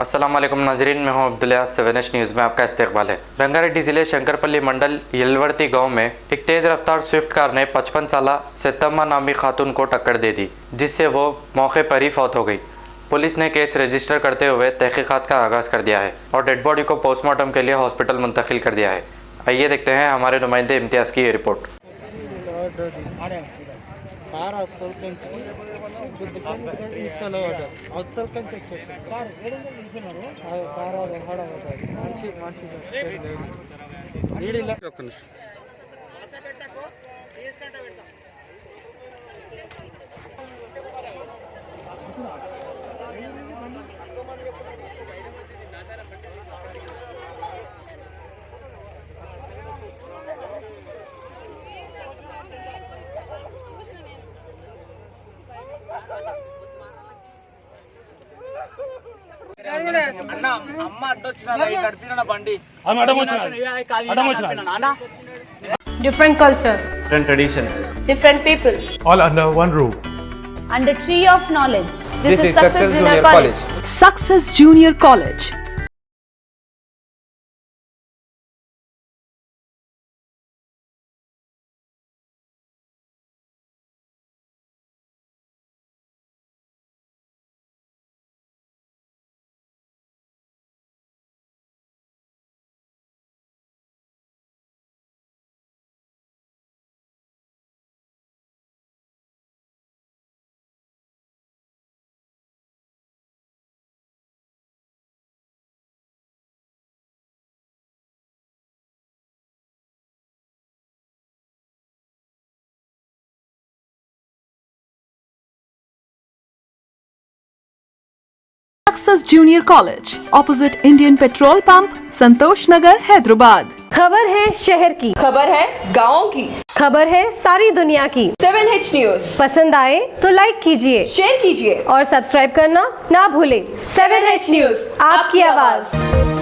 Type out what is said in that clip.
अस्सलाम वालेकुम नाजरीन, मैं हूं अब्दुल्ला। 7H न्यूज़ में आपका इस्तकबाल है। रंगारेड्डी ज़िले शंकरपल्ली मंडल यलवर्ती गांव में एक तेज़ रफ्तार स्विफ्ट कार ने 55 साला सितम्मा नामी खातून को टक्कर दे दी, जिससे वो मौके पर ही फौत हो गई। पुलिस ने केस रजिस्टर करते हुए तहकीकात का आगाज़ कर दिया है और डेड बॉडी को पोस्टमार्टम के लिए हॉस्पिटल मुंतकिल कर दिया है। आइए देखते हैं हमारे नुमाइंदे इम्तियाज़ की ये report. Different culture, different traditions, different people, all under one roof. and a tree of knowledge. This is Success Junior College. Success Junior College. Success Junior College, opposite Indian Petrol Pump, Santosh Nagar, Hyderabad. खबर है शहर की, खबर है गाँव की, खबर है सारी दुनिया की। 7H न्यूज़ पसंद आए तो लाइक कीजिए, शेयर कीजिए और सब्सक्राइब करना ना भूलें। 7H न्यूज़, आपकी आवाज।